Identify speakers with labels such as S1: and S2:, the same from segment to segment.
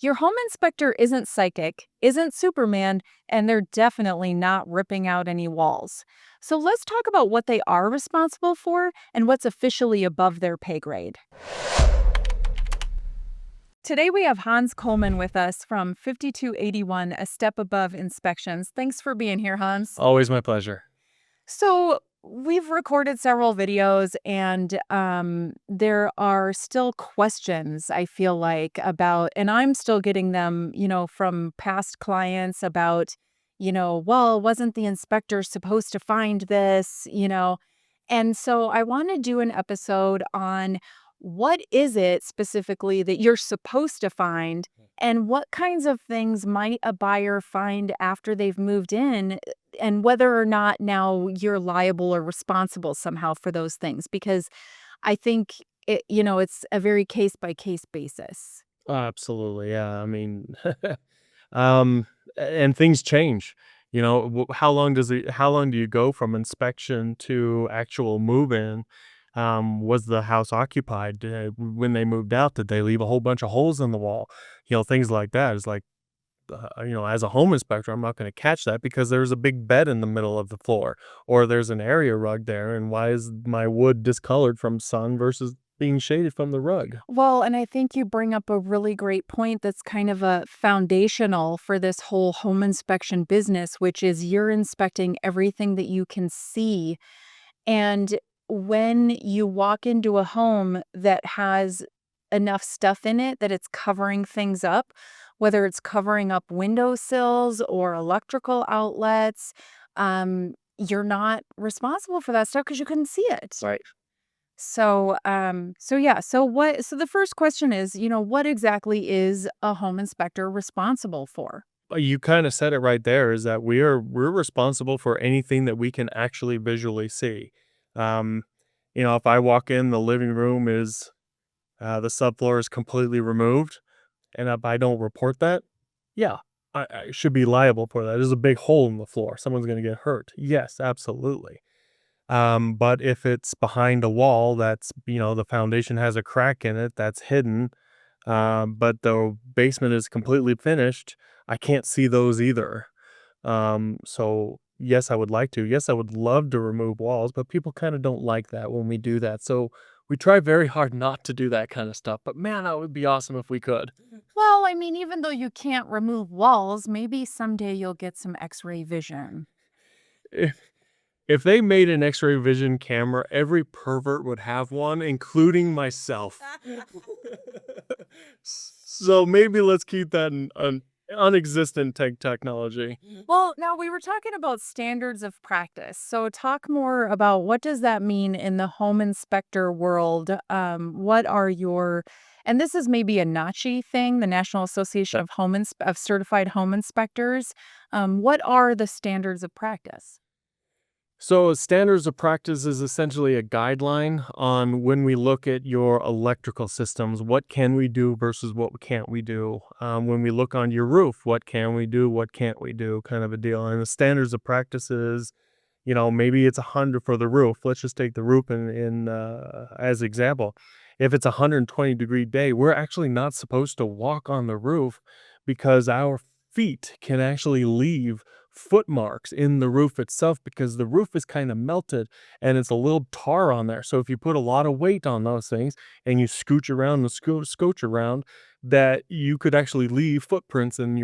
S1: Your home inspector isn't psychic, isn't Superman, and they're definitely not ripping out any walls. So let's talk about what they are responsible for and what's officially above their pay grade. Today we have Hans Coleman with us from 5281, A Step Above Inspections. Thanks for being here, Hans.
S2: Always my pleasure.
S1: So we've recorded several videos, and there are still questions, I feel like, about, and I'm still getting them, from past clients about, well, wasn't the inspector supposed to find this, And so I want to do an episode on what is it specifically that you're supposed to find, and what kinds of things might a buyer find after they've moved in, and whether or not now you're liable or responsible somehow for those things, because I think it's a very case by case basis.
S2: Absolutely, yeah. I mean, um, and things change. How long do you go from inspection to actual move-in? Was the house occupied? When they moved out, did they leave a whole bunch of holes in the wall? Things like that. Is like, as a home inspector, I'm not going to catch that because there's a big bed in the middle of the floor, or there's an area rug there, and why is my wood discolored from sun versus being shaded from the rug?
S1: Well, and I think you bring up a really great point that's kind of a foundational for this whole home inspection business, which is you're inspecting everything that you can see. And when you walk into a home that has enough stuff in it that it's covering things up, whether it's covering up windowsills or electrical outlets, you're not responsible for that stuff because you couldn't see it.
S2: Right.
S1: So yeah, so the first question is, what exactly is a home inspector responsible for?
S2: You kind of said it right there, is that we're responsible for anything that we can actually visually see. Um, if I walk in, the living room is the subfloor is completely removed, and if I don't report that, yeah, I should be liable for that. There's a big hole in the floor. Someone's going to get hurt. Yes, absolutely. But if it's behind a wall that's, the foundation has a crack in it that's hidden, but the basement is completely finished, I can't see those either. So yes, I would like to. Yes, I would love to remove walls, but people kind of don't like that when we do that. So we try very hard not to do that kind of stuff. But man, that would be awesome if we could.
S1: Well, I mean, even though you can't remove walls, maybe someday you'll get some x-ray vision.
S2: If if they made an X-ray vision camera, every pervert would have one, including myself. So maybe let's keep that an unexistent technology.
S1: Well, now we were talking about standards of practice. So talk more about what does that mean in the home inspector world? What are your, and this is maybe a NACHI thing, the National Association of of Certified Home Inspectors. What are the standards of practice?
S2: So, standards of practice is essentially a guideline on when we look at your electrical systems. What can we do versus what can't we do? When we look on your roof, what can we do? What can't we do? Kind of a deal. And the standards of practice is, maybe it's 100 for the roof. Let's just take the roof in as example. If it's a 120-degree day, we're actually not supposed to walk on the roof because our feet can actually leave foot marks in the roof itself because the roof is kind of melted and it's a little tar on there. So if you put a lot of weight on those things and you scooch around and scooch around, that you could actually leave footprints in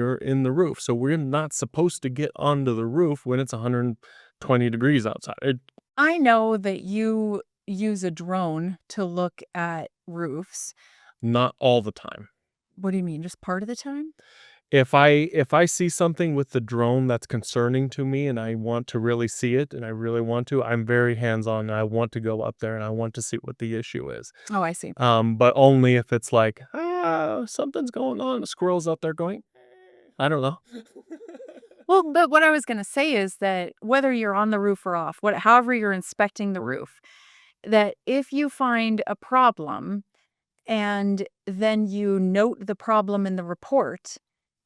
S2: the roof. So we're not supposed to get onto the roof when it's 120 degrees outside.
S1: I know that you use a drone to look at roofs.
S2: Not all the time.
S1: What do you mean? Just part of the time?
S2: If I see something with the drone that's concerning to me and I want to really see it and I really want to, I'm very hands-on and I want to go up there and I want to see what the issue is.
S1: Oh, I see.
S2: But only if it's like, something's going on. The squirrel's out there going, I don't know.
S1: Well, but what I was going to say is that whether you're on the roof or off, however you're inspecting the roof, that if you find a problem and then you note the problem in the report,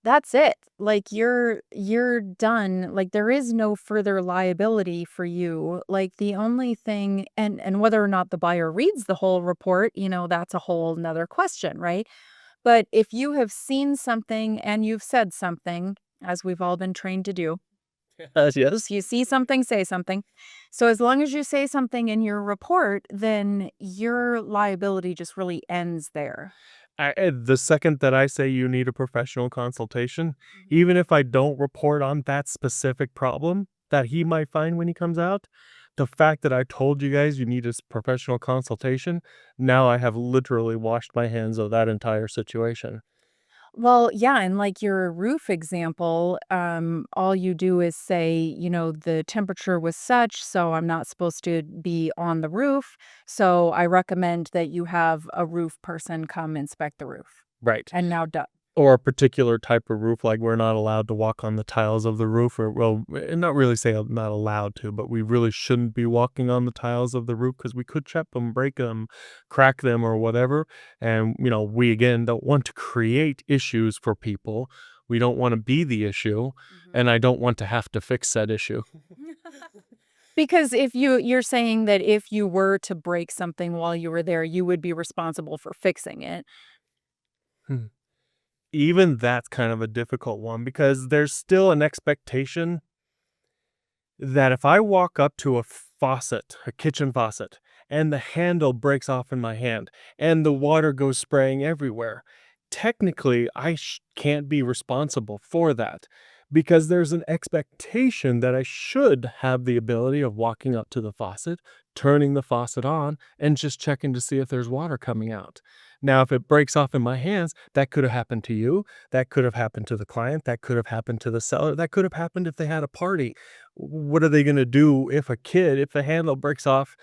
S1: that's it. Like you're done. Like there is no further liability for you. Like the only thing, and whether or not the buyer reads the whole report, that's a whole nother question, right? But if you have seen something and you've said something, as we've all been trained to do,
S2: Yes.
S1: you see something, say something. So as long as you say something in your report, then your liability just really ends there.
S2: The second that I say you need a professional consultation,
S1: Mhm.
S2: even if I don't report on that specific problem that he might find when he comes out, the fact that I told you guys you need a professional consultation, now I have literally washed my hands of that entire situation.
S1: Well, yeah, and like your roof example, all you do is say, the temperature was such, so I'm not supposed to be on the roof. So I recommend that you have a roof person come inspect the roof.
S2: Right.
S1: And now done.
S2: Or a particular type of roof, like we're not allowed to walk on the tiles of the roof, or well, not really say I'm not allowed to, but we really shouldn't be walking on the tiles of the roof because we could chip them, break them, crack them, or whatever. And we again don't want to create issues for people. We don't want to be the issue,
S1: Mhm.
S2: and I don't want to have to fix that issue.
S1: Because if you're saying that if you were to break something while you were there, you would be responsible for fixing it.
S2: Hmm. Even that's kind of a difficult one because there's still an expectation that if I walk up to a faucet, a kitchen faucet, and the handle breaks off in my hand and the water goes spraying everywhere, technically I can't be responsible for that because there's an expectation that I should have the ability of walking up to the faucet, turning the faucet on, and just checking to see if there's water coming out. Now, if it breaks off in my hands, that could have happened to you. That could have happened to the client. That could have happened to the seller. That could have happened if they had a party. What are they gonna do if the handle breaks off,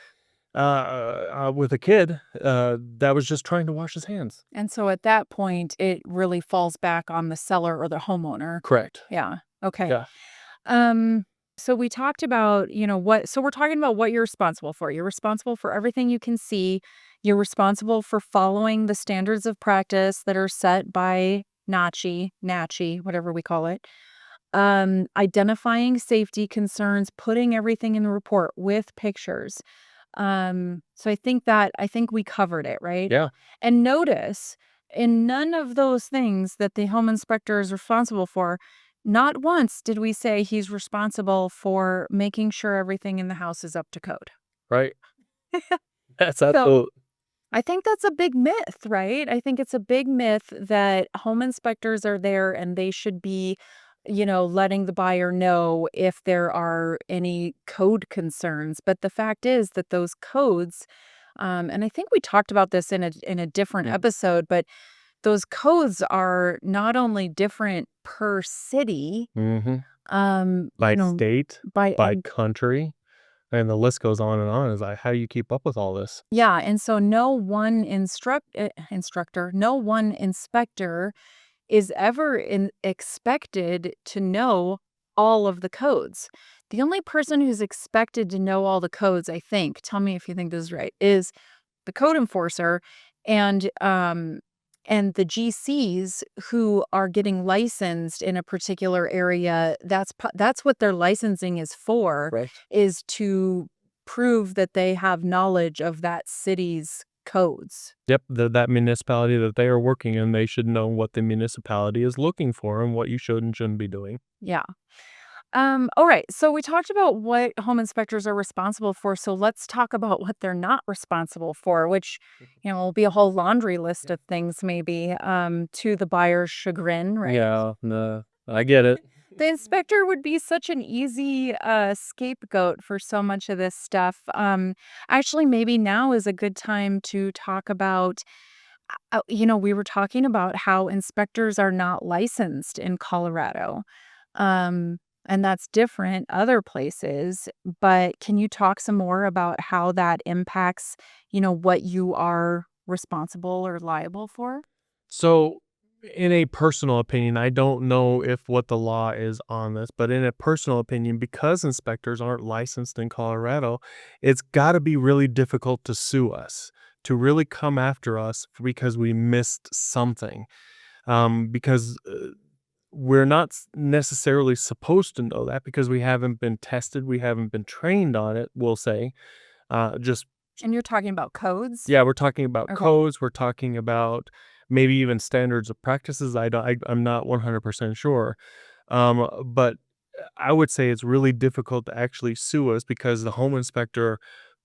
S2: with a kid, that was just trying to wash his hands?
S1: And so at that point, it really falls back on the seller or the homeowner.
S2: Correct.
S1: Yeah. Okay.
S2: Yeah.
S1: Um, so we talked about, we're talking about what you're responsible for. You're responsible for everything you can see. You're responsible for following the standards of practice that are set by NACHI, whatever we call it. Identifying safety concerns, putting everything in the report with pictures. So I think we covered it, right?
S2: Yeah.
S1: And notice in none of those things that the home inspector is responsible for, not once did we say he's responsible for making sure everything in the house is up to code.
S2: Right. That's
S1: So
S2: absolute.
S1: I think that's a big myth, right? I think it's a big myth that home inspectors are there and they should be, letting the buyer know if there are any code concerns. But the fact is that those codes, and I think we talked about this in a different
S2: Mhm.
S1: episode, but those codes are not only different per city,
S2: Mhm.
S1: um,
S2: By
S1: you know,
S2: state,
S1: by
S2: by country, and the list goes on and on. Is like, how do you keep up with all this?
S1: yeah, and so no one instructor, no one inspector is ever expected to know all of the codes. The only person who's expected to know all the codes, I think, tell me if you think this is right, is the code enforcer and the GCs who are getting licensed in a particular area. That's what their licensing is for,
S2: Right.
S1: is to prove that they have knowledge of that city's codes.
S2: Yep, that municipality that they are working in, they should know what the municipality is looking for and what you should and shouldn't be doing.
S1: Yeah. All right. So we talked about what home inspectors are responsible for. So let's talk about what they're not responsible for, which, will be a whole laundry list of things, maybe, to the buyer's chagrin, right?
S2: Yeah, no, I get it.
S1: The inspector would be such an easy scapegoat for so much of this stuff. Actually, maybe now is a good time to talk about. We were talking about how inspectors are not licensed in Colorado. Um, and that's different other places, but can you talk some more about how that impacts, what you are responsible or liable for?
S2: So, in a personal opinion, I don't know if what the law is on this, but in a personal opinion, because inspectors aren't licensed in Colorado, it's got to be really difficult to sue us, to really come after us because we missed something. Because we're not necessarily supposed to know that because we haven't been tested, we haven't been trained on it, we'll say. Just
S1: And you're talking about codes?
S2: Yeah, we're talking about
S1: Okay.
S2: codes, we're talking about maybe even standards of practices. I'm not 100% sure. But I would say it's really difficult to actually sue us because the home inspector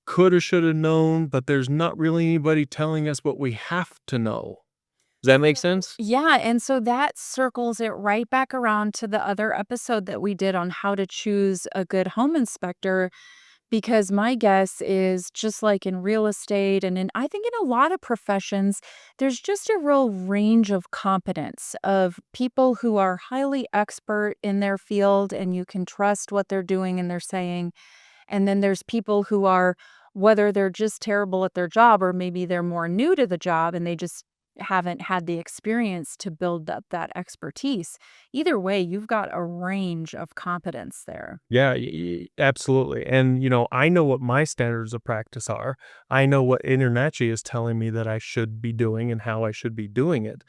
S2: coulda, shoulda known, but there's not really anybody telling us what we have to know. Does that make sense?
S1: Yeah, and so that circles it right back around to the other episode that we did on how to choose a good home inspector. Because my guess is just like in real estate and I think in a lot of professions, there's just a real range of competence of people who are highly expert in their field and you can trust what they're doing and they're saying. And then there's people who are, whether they're just terrible at their job or maybe they're more new to the job and they just haven't had the experience to build up that expertise. Either way, you've got a range of competence there.
S2: Yeah, absolutely. And, I know what my standards of practice are. I know what InterNACHI is telling me that I should be doing and how I should be doing it.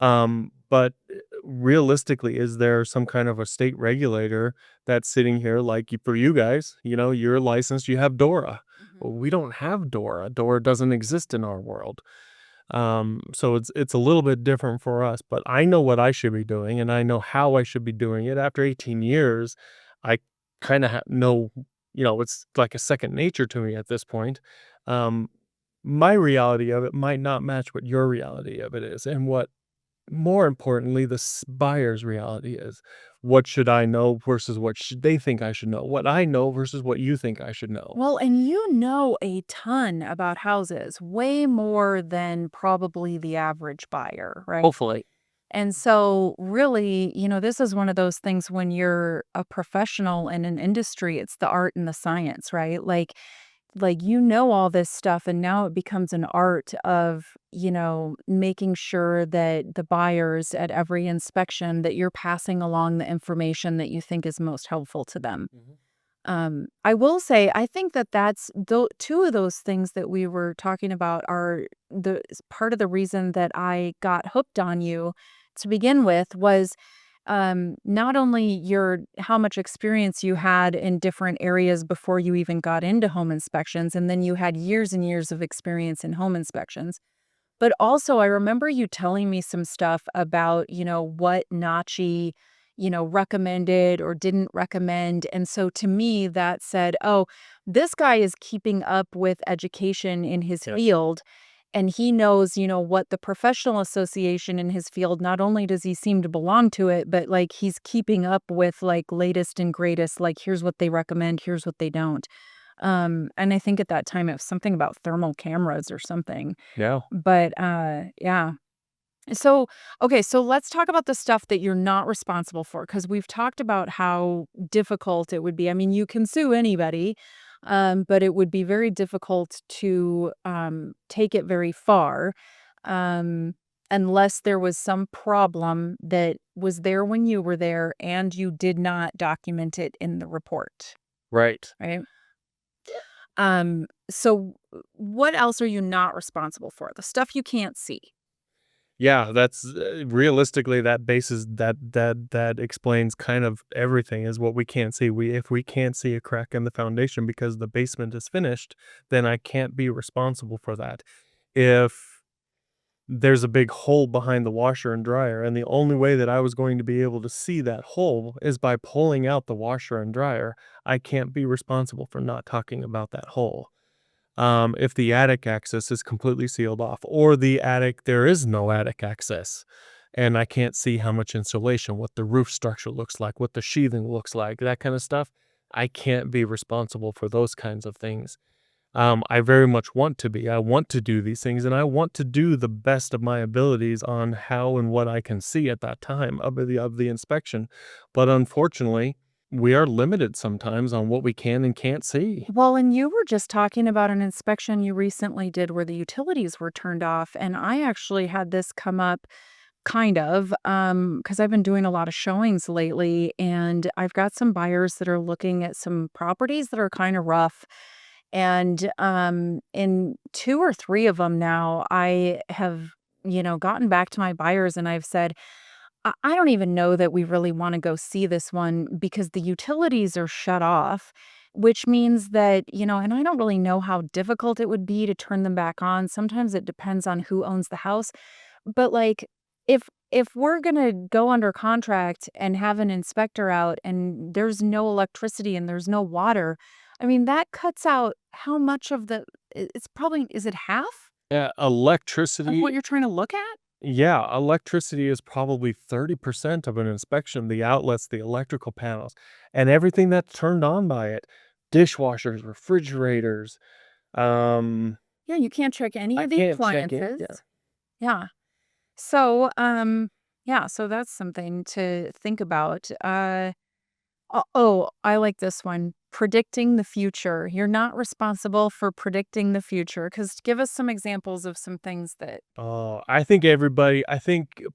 S2: But realistically, is there some kind of a state regulator that's sitting here like for you guys? You're licensed, you have DORA.
S1: Mhm.
S2: Well, we don't have DORA. DORA doesn't exist in our world. So it's a little bit different for us, but I know what I should be doing and I know how I should be doing it. After 18 years, I kind of know, it's like a second nature to me at this point. Um, my reality of it might not match what your reality of it is, and what more importantly, the buyer's reality is. What should I know versus what should they think I should know? What I know versus what you think I should know.
S1: Well, and you know a ton about houses, way more than probably the average buyer, right?
S2: Hopefully.
S1: And so, really, this is one of those things when you're a professional in an industry, it's the art and the science, right? Like all this stuff and now it becomes an art of, making sure that the buyers at every inspection that you're passing along the information that you think is most helpful to them.
S2: Mhm.
S1: I will say, I think that that's two of those things that we were talking about are part of the reason that I got hooked on you to begin with was not only your how much experience you had in different areas before you even got into home inspections, and then you had years and years of experience in home inspections. But also, I remember you telling me some stuff about, what Nachi, recommended or didn't recommend. And so to me, that said, oh, this guy is keeping up with education in his
S2: Yes.
S1: field. And he knows, what the professional association in his field, not only does he seem to belong to it, but like he's keeping up with like latest and greatest, like here's what they recommend, here's what they don't. And I think at that time it was something about thermal cameras or something.
S2: Yeah.
S1: But, yeah. So, okay, so let's talk about the stuff that you're not responsible for, because 'cause we've talked about how difficult it would be. I mean, you can sue anybody, but it would be very difficult to, take it very far, um, unless there was some problem that was there when you were there and you did not document it in the report,
S2: Right.
S1: right? So what else are you not responsible for? The stuff you can't see.
S2: Yeah, that's realistically that bases that explains kind of everything is what we can't see. If we can't see a crack in the foundation because the basement is finished, then I can't be responsible for that. If there's a big hole behind the washer and dryer, and the only way that I was going to be able to see that hole is by pulling out the washer and dryer, I can't be responsible for not talking about that hole. If the attic access is completely sealed off, or the attic, there is no attic access, and I can't see how much insulation, what the roof structure looks like, what the sheathing looks like, that kind of stuff, I can't be responsible for those kinds of things. I very much want to be. I want to do these things, and I want to do the best of my abilities on how and what I can see at that time of the inspection. But unfortunately, we are limited sometimes on what we can and can't see.
S1: Well, and you were just talking about an inspection you recently did where the utilities were turned off, and I actually had this come up kind of, because I've been doing a lot of showings lately, and I've got some buyers that are looking at some properties that are kinda rough, and, in 2 or 3 of them now, I have, gotten back to my buyers and I've said, I don't even know that we really wanna go see this one because the utilities are shut off, which means that, and I don't really know how difficult it would be to turn them back on. Sometimes it depends on who owns the house, But, like, if we're gonna go under contract and have an inspector out and there's no electricity and there's no water, I mean, that cuts out how much of the it's probably is it half
S2: Yeah,
S1: of what
S2: electricity
S1: you're trying to look at?
S2: yeah, electricity is probably 30% of an inspection, the outlets, the electrical panels, and everything that's turned on by it. Dishwashers, refrigerators, um,
S1: Yeah, you can't check any
S2: I
S1: of the
S2: can't check it.
S1: appliances.
S2: Yeah.
S1: Yeah. So, yeah, so that's something to think about. Oh, I like this one. Predicting the future. You're not responsible for predicting the future. Because give us some examples of some things that
S2: I think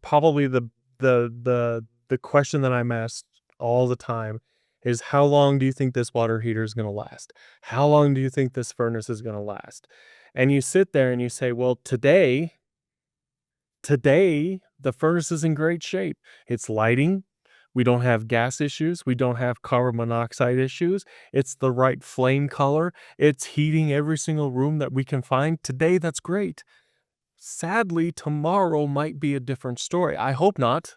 S2: probably the question that I'm asked all the time is how long do you think this water heater is gonna last? How long do you think this furnace is gonna last? And you sit there and you say, well, today the furnace is in great shape. It's lighting. We don't have gas issues. We don't have carbon monoxide issues. It's the right flame color. It's heating every single room that we can find. Today, that's great. Sadly, tomorrow might be a different story. I hope not.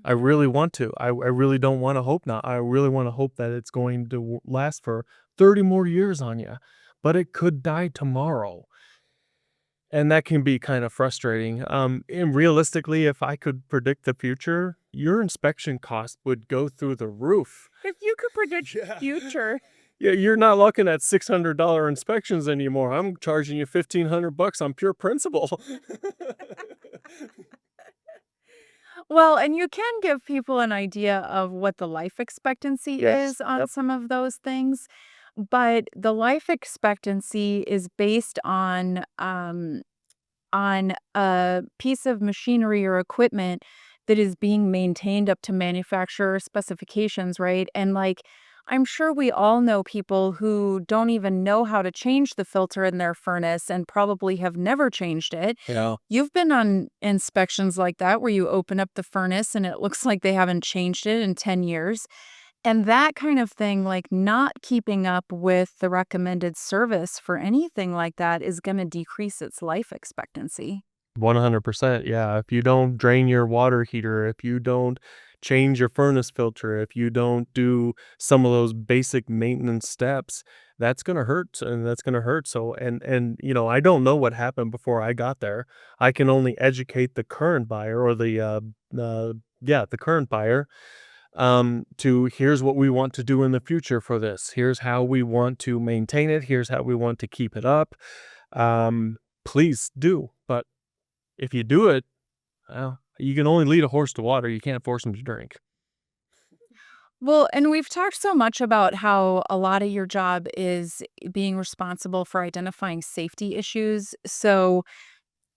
S2: I really want to. I really don't want to hope not. I really want to hope that it's going to last for 30 more years on you, but it could die tomorrow. And that can be kind of frustrating. And realistically, if I could predict the future, your inspection cost would go through the roof.
S1: if you could predict the
S2: Yeah.
S1: future.
S2: Yeah, you're not looking at $600 inspections anymore. I'm charging you $1,500 on pure principle.
S1: Well, and you can give people an idea of what the life expectancy
S2: Yes.
S1: is on
S2: Yep.
S1: some of those things, but the life expectancy is based on a piece of machinery or equipment that is being maintained up to manufacturer specifications, right? And like, I'm sure we all know people who don't even know how to change the filter in their furnace and probably have never changed it.
S2: Yeah.
S1: You've been on inspections like that where you open up the furnace and it looks like they haven't changed it in 10 years. And that kind of thing, like not keeping up with the recommended service for anything like that is going to decrease its life expectancy.
S2: 100%. Yeah. If you don't drain your water heater, if you don't change your furnace filter, if you don't do some of those basic maintenance steps, that's going to hurt and that's going to hurt. So, I don't know what happened before I got there. I can only educate the current buyer or the current buyer to here's what we want to do in the future for this. Here's how we want to maintain it. Here's how we want to keep it up. Um, Please do. But if you do it, well, you can only lead a horse to water. You can't force him to drink.
S1: Well, and we've talked so much about how a lot of your job is being responsible for identifying safety issues. So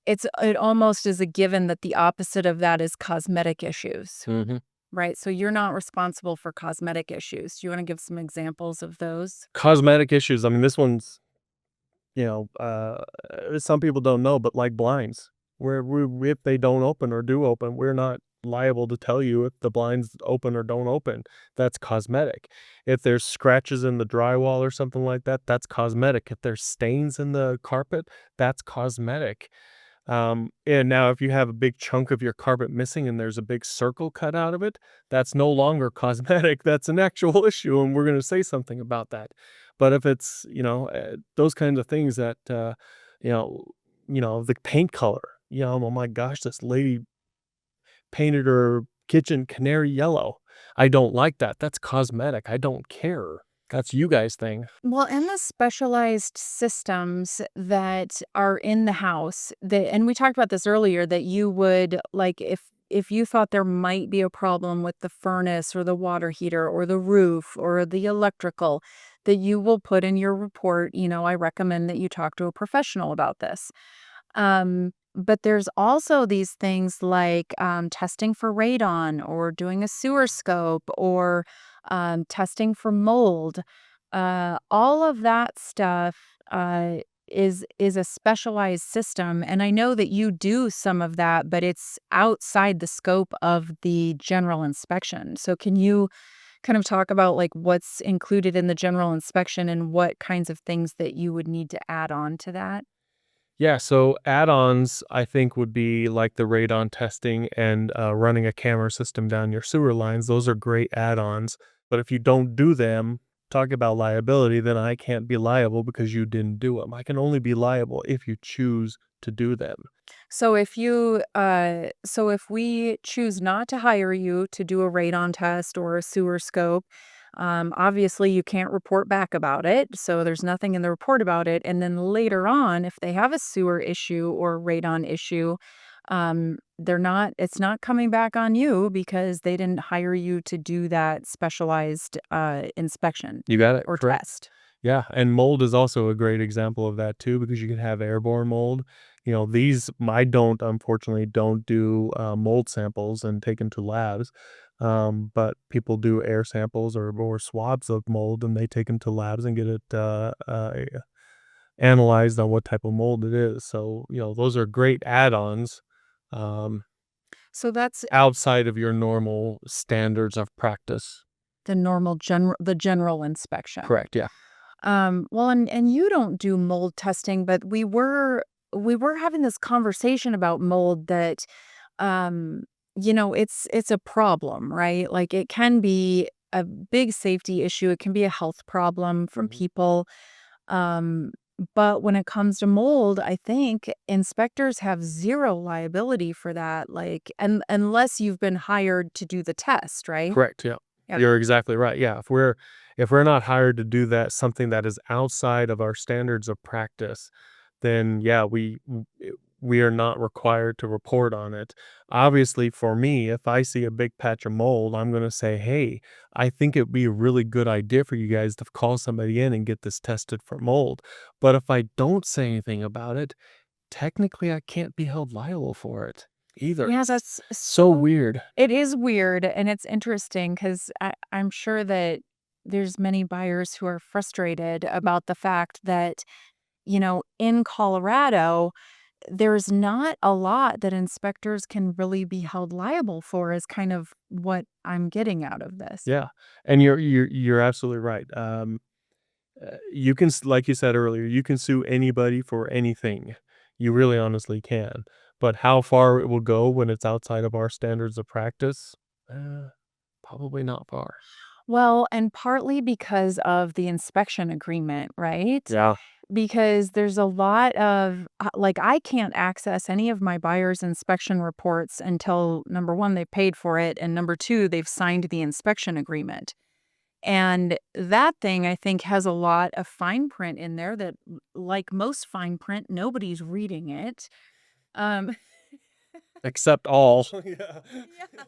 S1: it almost is a given that the opposite of that is cosmetic issues,
S2: Hmm.
S1: right? So you're not responsible for cosmetic issues. Do you want to give some examples of those?
S2: Cosmetic issues. I mean, this one's, you know, some people don't know, but like blinds, where if they don't open or do open, we're not liable to tell you if the blinds open or don't open. That's cosmetic. If there's scratches in the drywall or something like that, that's cosmetic. If there's stains in the carpet, that's cosmetic. And now if you have a big chunk of your carpet missing and there's a big circle cut out of it, that's no longer cosmetic. That's an actual issue, and we're going to say something about that. But if it's, those kinds of things that, you know, the paint color, oh my gosh, this lady painted her kitchen canary yellow. I don't like that. That's cosmetic. I don't care. That's you guys' thing.
S1: Well, and the specialized systems that are in the house that and we talked about this earlier that you would like if you thought there might be a problem with the furnace or the water heater or the roof or the electrical that you will put in your report, I recommend that you talk to a professional about this. But there's also these things like testing for radon or doing a sewer scope or testing for mold. All of that stuff is a specialized system, and I know that you do some of that, but it's outside the scope of the general inspection. So can you kind of talk about like what's included in the general inspection and what kinds of things that you would need to add on to that?
S2: Yeah, so add-ons, I think, would be like the radon testing and running a camera system down your sewer lines. Those are great add-ons. But if you don't do them, talk about liability, then I can't be liable because you didn't do them. I can only be liable if you choose to do them.
S1: So if we choose not to hire you to do a radon test or a sewer scope, obviously you can't report back about it. So there's nothing in the report about it. And then later on, if they have a sewer issue or radon issue, it's not coming back on you because they didn't hire you to do that specialized inspection
S2: You got it,
S1: or
S2: correct.
S1: test.
S2: Yeah, and mold is also a great example of that too, because you can have airborne mold. These I unfortunately don't do mold samples and take them to labs, but people do air samples or swabs of mold, and they take them to labs and get it analyzed on what type of mold it is. So those are great add-ons um,
S1: So that's
S2: outside of your normal standards of practice.
S1: the general inspection.
S2: Correct. Yeah.
S1: Well, and you don't do mold testing, but we were having this conversation about mold that, um, it's a problem, right? Like it can be a big safety issue. It can be a health problem from
S2: Mhm.
S1: people. Um, but when it comes to mold, I think inspectors have zero liability for that. Like, and unless you've been hired to do the test, right?
S2: Correct, yeah.
S1: Yeah.
S2: You're exactly right, yeah, if we're not hired to do that, something that is outside of our standards of practice, then, yeah, we are not required to report on it. Obviously, for me, if I see a big patch of mold, I'm gonna say, "Hey, I think it'd be a really good idea for you guys to call somebody in and get this tested for mold." But if I don't say anything about it, technically, I can't be held liable for it either.
S1: Yeah,
S2: It's
S1: that's
S2: so
S1: so
S2: weird.
S1: it is weird, and it's interesting because I'm sure that there's many buyers who are frustrated about the fact that, in Colorado, there's not a lot that inspectors can really be held liable for is kind of what I'm getting out of this.
S2: Yeah, and you're absolutely right. You can, like you said earlier, you can sue anybody for anything. You really honestly can. But how far it will go when it's outside of our standards of practice? Uh, Probably not far.
S1: Well, and partly because of the inspection agreement, right?
S2: Yeah.
S1: Because there's a lot of like, I can't access any of my buyer's inspection reports until, number 1, they paid for it, and number 2, they've signed the inspection agreement. And that thing, I think, has a lot of fine print in there that, like most fine print, nobody's reading it. Um
S2: Except all. Yeah.
S1: Yeah.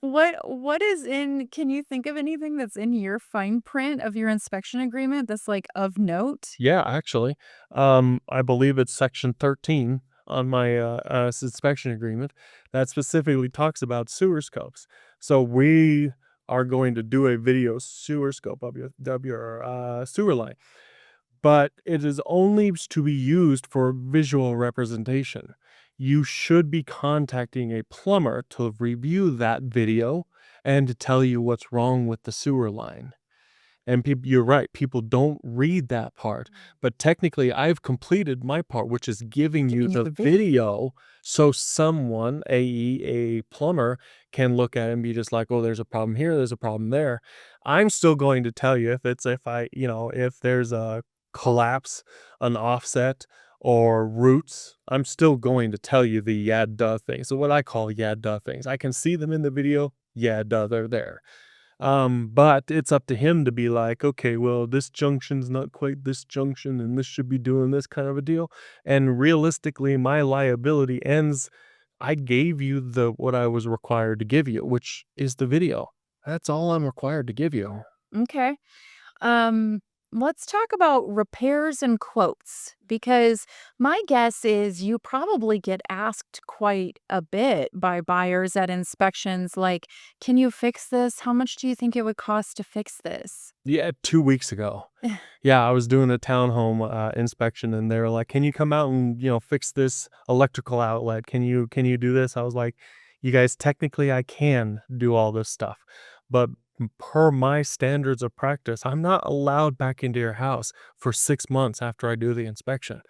S1: What is in can you think of anything that's in your fine print of your inspection agreement that's, like, of note?
S2: Yeah, actually, I believe it's section 13 on my inspection agreement that specifically talks about sewer scopes. So we are going to do a video sewer scope of your sewer line, but it is only to be used for visual representation. You should be contacting a plumber to review that video and to tell you what's wrong with the sewer line. And you're right, people don't read that part, but technically, I've completed my part, which is giving you
S1: Giving you
S2: the
S1: the video.
S2: video so someone, a plumber, can look at it and be just like, "Oh, there's a problem here, there's a problem there." I'm still going to tell you if there's a collapse, an offset, or roots, I'm still going to tell you the "yeah, duh" things. So what I call "yeah, duh" things. I can see them in the video, "yeah, duh," they're there. But it's up to him to be like, okay, well, this junction's not quite this junction, and this should be doing this kind of a deal. And realistically, my liability ends. I gave you the what I was required to give you, which is the video. That's all I'm required to give you.
S1: Okay. Um, let's talk about repairs and quotes because my guess is you probably get asked quite a bit by buyers at inspections like, "Can you fix this? How much do you think it would cost to fix this?"
S2: Yeah, 2 weeks ago. Yeah, I was doing a townhome inspection, and they were like, "Can you come out and fix this electrical outlet? Can you do this?" I was like, "You guys, technically, I can do all this stuff, but per my standards of practice, I'm not allowed back into your house for 6 months after I do the inspection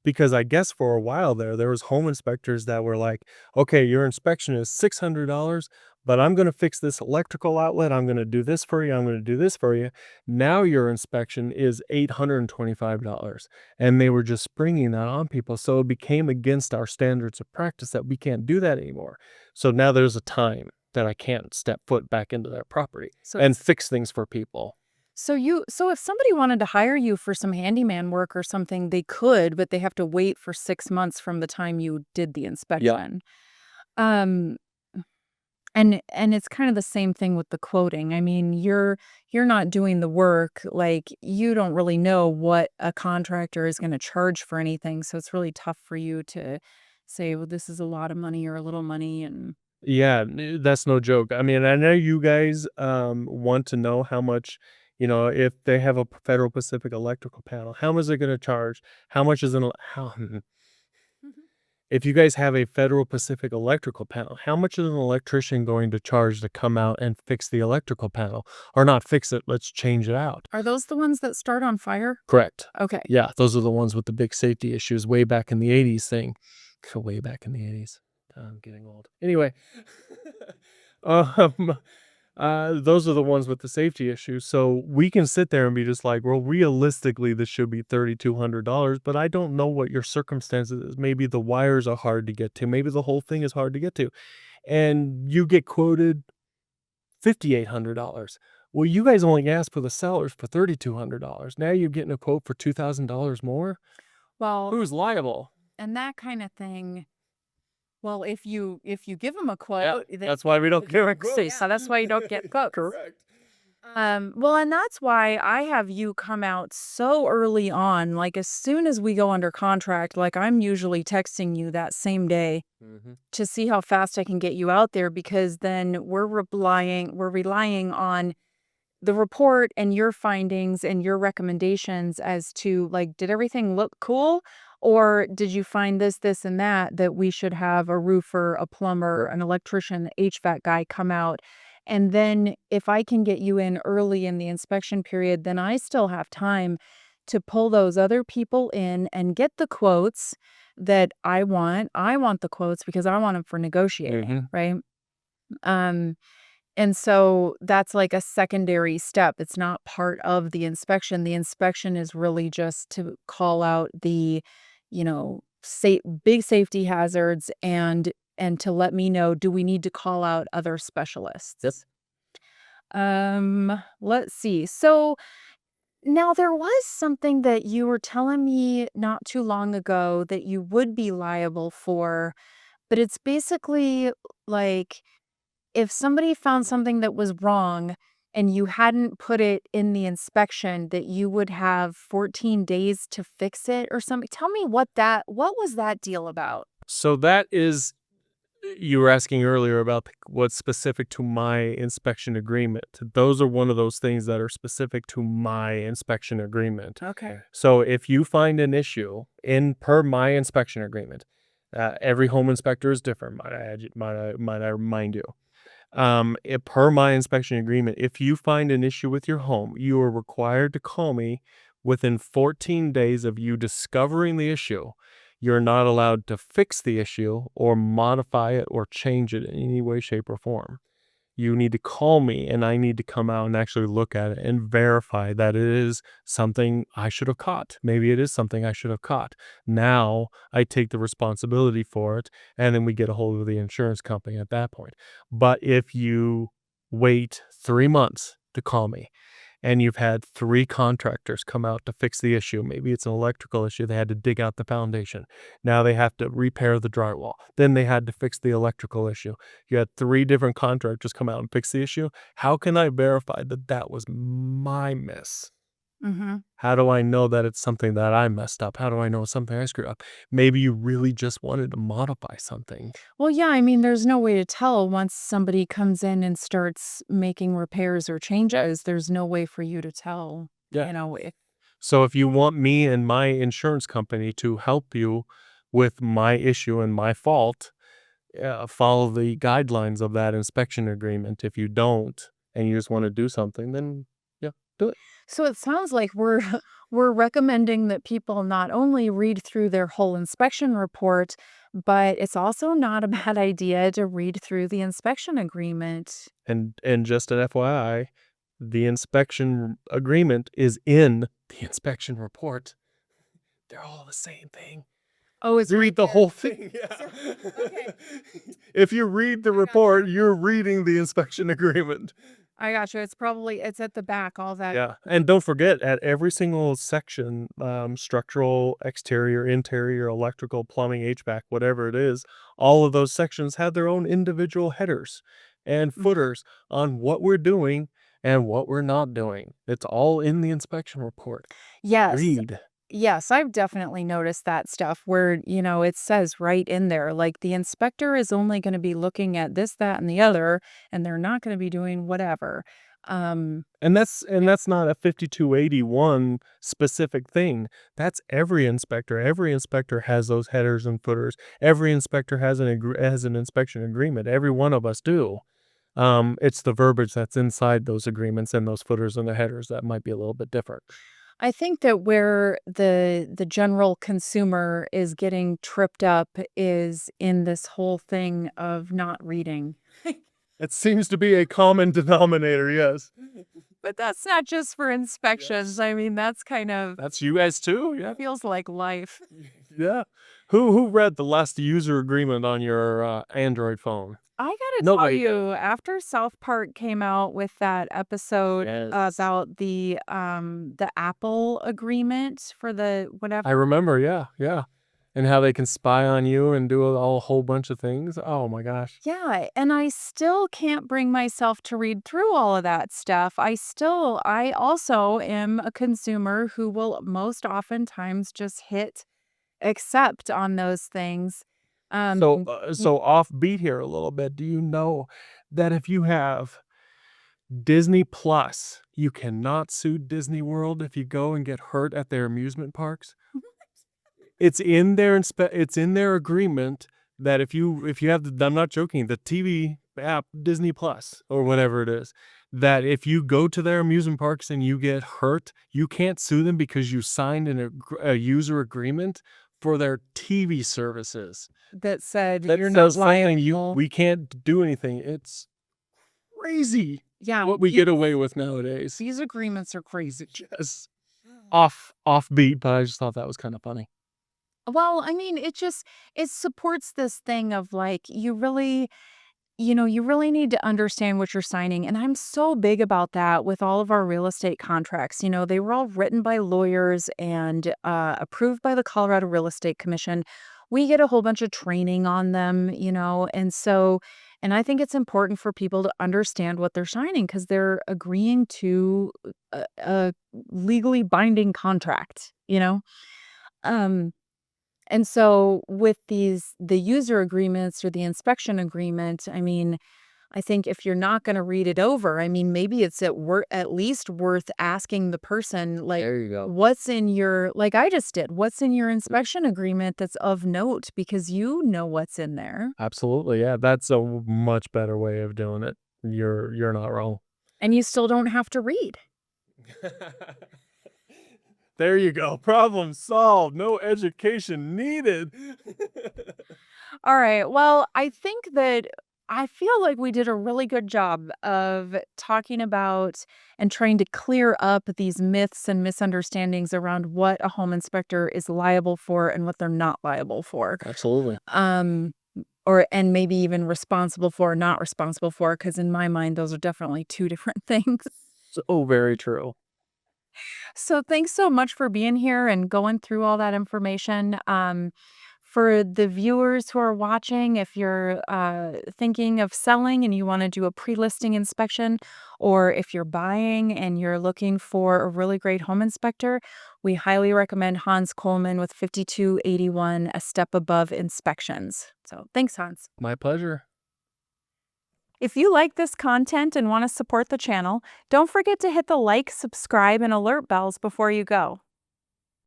S2: Because I guess for a while there was home inspectors that were like, "Okay, your inspection is $600, but I'm gonna fix this electrical outlet, I'm gonna do this for you, I'm gonna do this for you. Now your inspection is $825." And they were just springing that on people, so it became against our standards of practice that we can't do that anymore. So now there's a time that I can't step foot back into their property
S1: So
S2: and fix things for people.
S1: so if somebody wanted to hire you for some handyman work or something, they could, but they have to wait for 6 months from the time you did the
S2: Yeah.
S1: inspection. Um, and it's kind of the same thing with the quoting. I mean, you're not doing the work, like, you don't really know what a contractor is gonna charge for anything, so it's really tough for you to say, "Well, this is a lot of money or a little money," and
S2: Yeah, that's no joke. I mean, I know you guys want to know how much, if they have a Federal Pacific electrical panel, how much they're going to charge, how much is how if you guys have a Federal Pacific electrical panel, how much is an electrician going to charge to come out and fix the electrical panel? Or not fix it, let's change it out.
S1: Are those the ones that start on fire?
S2: Correct.
S1: Okay.
S2: Yeah, those are the ones with the big safety issues way back in the 80s thing. Way back in the 80s. I'm getting old. Anyway, um, those are the ones with the safety issues. So we can sit there and be just like, well, realistically, this should be $3,200, but I don't know what your circumstances is. Maybe the wires are hard to get to. Maybe the whole thing is hard to get to. And you get quoted $5,800. Well, you guys only asked for the sellers for $3,200. Now you're getting a quote for $2,000 more.
S1: Well,
S2: Who's liable?
S1: and that kinda thing, well, if you give them a
S2: Yeah,
S1: quote,
S2: that's why we don't give a
S1: see,
S2: quote.
S1: so that's why you don't get quotes.
S2: Correct.
S1: Well, and that's why I have you come out so early on, like, as soon as we go under contract, like, I'm usually texting you that same day
S2: Mhm.
S1: to see how fast I can get you out there because then we're relying on the report and your findings and your recommendations as to, like, did everything look cool? Or did you find this, this, and that we should have a roofer, a plumber, an electrician, HVAC guy come out? And then if I can get you in early in the inspection period, then I still have time to pull those other people in and get the quotes that I want. I want the quotes because I want them for negotiating,
S2: Mhm.
S1: right? Um, and so that's like a secondary step. It's not part of the inspection. The inspection is really just to call out the, big safety hazards and to let me know, do we need to call out other
S2: Yep.
S1: specialists? Let's see. So now there was something that you were telling me not too long ago that you would be liable for, but it's basically like if somebody found something that was wrong and you hadn't put it in the inspection that you would have 14 days to fix it or something. Tell me what was that deal about?
S2: So that is you were asking earlier about what's specific to my inspection agreement. Those are one of those things that are specific to my inspection agreement.
S1: Okay.
S2: So if you find an issue in per my inspection agreement, every home inspector is different. Might I remind you? Per my inspection agreement, if you find an issue with your home, you are required to call me within 14 days of you discovering the issue. You're not allowed to fix the issue or modify it or change it in any way, shape, or form. You need to call me and I need to come out and actually look at it and verify that it is something I should have caught. Maybe it is something I should have caught. Now I take the responsibility for it and then we get a hold of the insurance company at that point. But if you wait 3 months to call me and you've had 3 contractors come out to fix the issue. Maybe it's an electrical issue. They had to dig out the foundation. Now they have to repair the drywall. Then they had to fix the electrical issue. You had 3 different contractors come out and fix the issue. How can I verify that that was my miss?
S1: Mhm.
S2: How do I know that it's something that I messed up? How do I know it's something I screwed up? Maybe you really just wanted to modify something.
S1: Well, yeah, I mean, there's no way to tell once somebody comes in and starts making repairs or changes, there's no way for you to tell,
S2: Yeah.
S1: if
S2: So if you want me and my insurance company to help you with my issue and my fault, follow the guidelines of that inspection agreement. If you don't and you just want to do something, then yeah. do it.
S1: So it sounds like we're we're recommending that people not only read through their whole inspection report, but it's also not a bad idea to read through the inspection agreement.
S2: And just an FYI, the inspection agreement is in the inspection report. They're all the same thing.
S1: Oh, it's right
S2: Read the
S1: there.
S2: whole thing,
S1: So,
S2: yeah.
S1: okay.
S2: If you read the
S1: I got
S2: report, you're reading the inspection agreement.
S1: I got you. It's at the back, all that.
S2: Yeah, and don't forget, at every single section, structural, exterior, interior, electrical, plumbing, HVAC, whatever it is, all of those sections have their own individual headers and
S1: Mhm.
S2: footers on what we're doing and what we're not doing. It's all in the inspection report.
S1: Yes.
S2: Read.
S1: Yes, I've definitely noticed that stuff where, it says right in there, like the inspector is only going to be looking at this, that, and the other, and they're not going to be doing whatever. Um,
S2: And that's not a 5281 specific thing. That's every inspector. Every inspector has those headers and footers. Every inspector has an inspection agreement. Every one of us do. It's the verbiage that's inside those agreements and those footers and the headers that might be a little bit different.
S1: I think that where the general consumer is getting tripped up is in this whole thing of not reading.
S2: It seems to be a common denominator, yes.
S1: But that's not just for inspections.
S2: Yes.
S1: I mean, that's kind of
S2: That's you guys too, yeah.
S1: feels like life.
S2: Yeah. Who read the last user agreement on your Android phone?
S1: I gotta tell
S2: Nobody did.
S1: you, after South Park came out with that episode
S2: Yes.
S1: about the Apple agreement for the whatever.
S2: I remember, yeah, yeah. And how they can spy on you and do a whole bunch of things. Oh my gosh.
S1: Yeah, and I still can't bring myself to read through all of that stuff. I also am a consumer who will most oftentimes just hit accept on those things.
S2: So,
S1: Um, y-
S2: so offbeat here a little bit. Do you know that if you have Disney Plus, you cannot sue Disney World if you go and get hurt at their amusement parks? It's in their agreement that if you have I'm not joking, the TV app Disney Plus or whatever it is, that if you go to their amusement parks and you get hurt, you can't sue them because you signed a user agreement for their TV services.
S1: that said
S2: That
S1: you're not
S2: says something
S1: liable.
S2: we can't do anything. It's crazy
S1: Yeah,
S2: what we get away with nowadays.
S1: these agreements are crazy.
S2: Just offbeat, but I just thought that was kind of funny.
S1: Well, I mean, it supports this thing of like you really need to understand what you're signing. And I'm so big about that with all of our real estate contracts. They were all written by lawyers and approved by the Colorado Real Estate Commission. We get a whole bunch of training on them, and I think it's important for people to understand what they're signing because they're agreeing to a legally binding contract. Um, and so with the user agreements or the inspection agreement, I mean, I think if you're not gonna read it over, I mean, maybe it's at least worth asking the person, like,
S2: There you go.
S1: what's in your like I just did, what's in your inspection agreement that's of note because you know what's in there,
S2: Absolutely, yeah, that's a much better way of doing it. You're not wrong.
S1: and you still don't have to read.
S2: There you go. Problem solved. No education needed.
S1: All right. Well, I feel like we did a really good job of talking about and trying to clear up these myths and misunderstandings around what a home inspector is liable for and what they're not liable for.
S2: Absolutely.
S1: Um, and maybe even responsible for, or not responsible for, because in my mind, those are definitely two different things.
S2: So very true.
S1: So thanks so much for being here and going through all that information. For the viewers who are watching, if you're thinking of selling and you want to do a pre-listing inspection, or if you're buying and you're looking for a really great home inspector, we highly recommend Hans Coleman with 5281, a step above inspections. So thanks, Hans.
S2: My pleasure.
S1: If you like this content and want to support the channel, don't forget to hit the like, subscribe, and alert bells before you go.